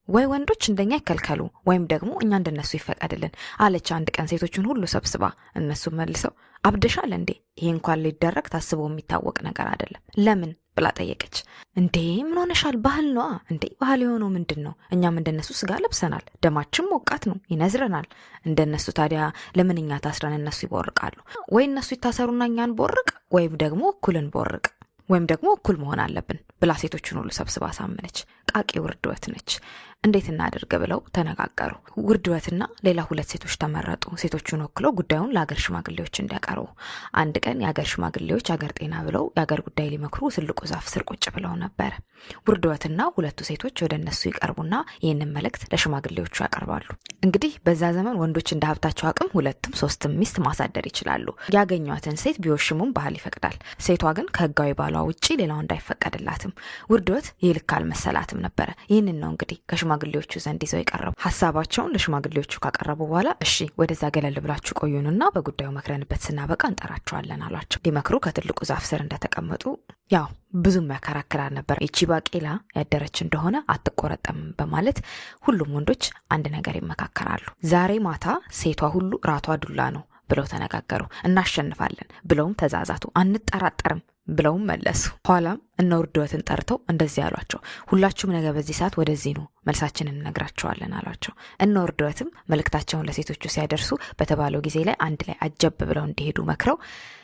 ወይ ወንዶች እንደኛ ይከልከሉ ወይም ደግሞ እኛ እንደነሱ ይፈቀድልን አለች አንድ ቀን ሴቶቹን ሁሉ ሰብስባ። እነሱ መልሰው አብደሻል እንዴ? ይሄ እንኳን ሊደረግ ታስቦ የሚታወቅ ነገር አይደለም። ለምን ብላ ጠየቀች። እንዴ ምን ሆነሻል? ባህል ነዋ እንዴ። ባህል የሆነው ምንድነው? እኛም እንደነሱ ስጋ ለብሰናል፣ ደማችን ሞቃት ነው፣ ይነዝረናል። እንደነሱ ታዲያ ለምን እኛ ታስረን እነሱ ይቦርቃሉ? ወይ እነሱ ይታሰሩና እኛን ቦርቅ፣ ወይም ደግሞ እኩልን ቦርቅ፣ ወይም ደግሞ እኩል መሆን አለብን ብላ ሴቶቹን ሁሉ ሰብስባ ሳመነች። ቃቂ ውርድወት ነች። እንዴት እናድርግ ብለው ተነጋገሩ። ውርድወትና ሌላ ሁለት ሴቶች ተመረጡ። ሴቶቹን ወክለው ጉዳዩን ለአገር ሽማግሌዎች እንዲያቀርቡ። አንድ ቀን የአገር ሽማግሌዎች አገር ጤና ብለው የአገር ጉዳይ ሊመክሩ ትልቁ ዛፍ ስር ቁጭ ብለው ነበር። ውርድወትና ሁለቱ ሴቶች ወደ እነሱ ይቀርቡና ይህንን መልእክት ለሽማግሌዎቹ ያቀርባሉ። እንግዲህ በዛ ዘመን ወንዶች እንደ ሀብታቸው አቅም 2ም 3ም ሚስት ማሳደር ይችላሉ። ያገኟትን ሴት ቢወሽሙም ባህል ይፈቅዳል። ሴቷ ግን ከህጋዊ ባሏ ውጪ ሌላው እንዳይፈቀድላትም። ውርድወት ይህ ልክ አልመሰላትም ነበረ። ይህንን ነው እንግዲህ ከሽማግሌዎቹ ዘንድ ይዘው የቀረቡ። ሀሳባቸውን ለሽማግሌዎቹ ካቀረቡ በኋላ እሺ ወደዛ ገለል ብላችሁ ቆዩንና በጉዳዩ መክረንበት ስናበቃ እንጠራቸዋለን አሏቸው። ሊመክሩ ከትልቁ ዛፍ ስር እንደተቀመጡ ያው ብዙም ያከራክራል ነበር። ይቺ ባቄላ ያደረች እንደሆነ አትቆረጠም በማለት ሁሉም ወንዶች አንድ ነገር ይመካከራሉ። ዛሬ ማታ ሴቷ ሁሉ ራቷ ዱላ ነው ብለው ተነጋገሩ። እናሸንፋለን ብለውም ተዛዛቱ። አንጠራጠርም ብለውም መለሱ። ኋላም እነ ውርድወትን ጠርተው እንደዚህ አሏቸው። ሁላችሁም ነገ በዚህ ሰዓት ወደዚህ ነው፣ መልሳችንን እንነግራቸዋለን አሏቸው። እነ ውርድወትም መልእክታቸውን ለሴቶቹ ሲያደርሱ በተባለው ጊዜ ላይ አንድ ላይ አጀብ ብለው እንዲሄዱ መክረው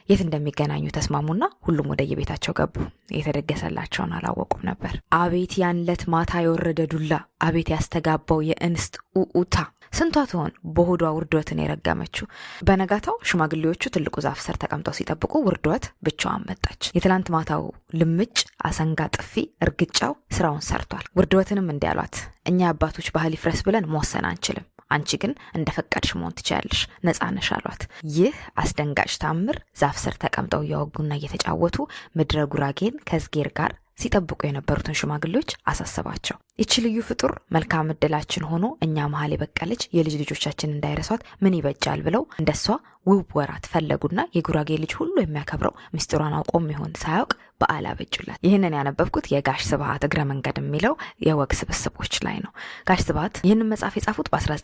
የት እንደሚገናኙ ተስማሙና ሁሉም ወደ የቤታቸው ገቡ። የተደገሰላቸውን አላወቁም ነበር። አቤት ያንለት ማታ የወረደ ዱላ፣ አቤት ያስተጋባው የእንስት ኡኡታ። ስንቷ ትሆን በሆዷ ውርድወትን የረገመችው። በነጋታው ሽማግሌዎቹ ትልቁ ዛፍ ስር ተቀምጠው ሲጠብቁ ውርድወት ብቻዋን መጣች። የትላንት ማታው ልምጭ፣ አሰንጋ፣ ጥፊ፣ እርግጫው ስራውን ሰርቷል። ውርድወትንም እንዲህ አሏት፣ እኛ አባቶች ባህል ይፍረስ ብለን መወሰን አንችልም። አንቺ ግን እንደፈቀድሽ መሆን ትችያለሽ፣ ነፃ ነሽ አሏት። ይህ አስደንጋጭ ታምር ዛፍ ስር ተቀምጠው እያወጉና እየተጫወቱ ምድረ ጉራጌን ከዝጌር ጋር ሲጠብቁ የነበሩትን ሽማግሌዎች አሳሰባቸው። ይቺ ልዩ ፍጡር መልካም እድላችን ሆኖ እኛ መሀል የበቀለች የልጅ ልጆቻችን እንዳይረሷት ምን ይበጃል ብለው እንደሷ ውብ ወራት ፈለጉና የጉራጌ ልጅ ሁሉ የሚያከብረው ምስጢሯን አውቆም ይሆን ሳያውቅ በዓል አበጁላት። ይህንን ያነበብኩት የጋሽ ስብሐት እግረ መንገድ የሚለው የወግ ስብስቦች ላይ ነው። ጋሽ ስብሐት ይህንን መጽሐፍ የጻፉት በ19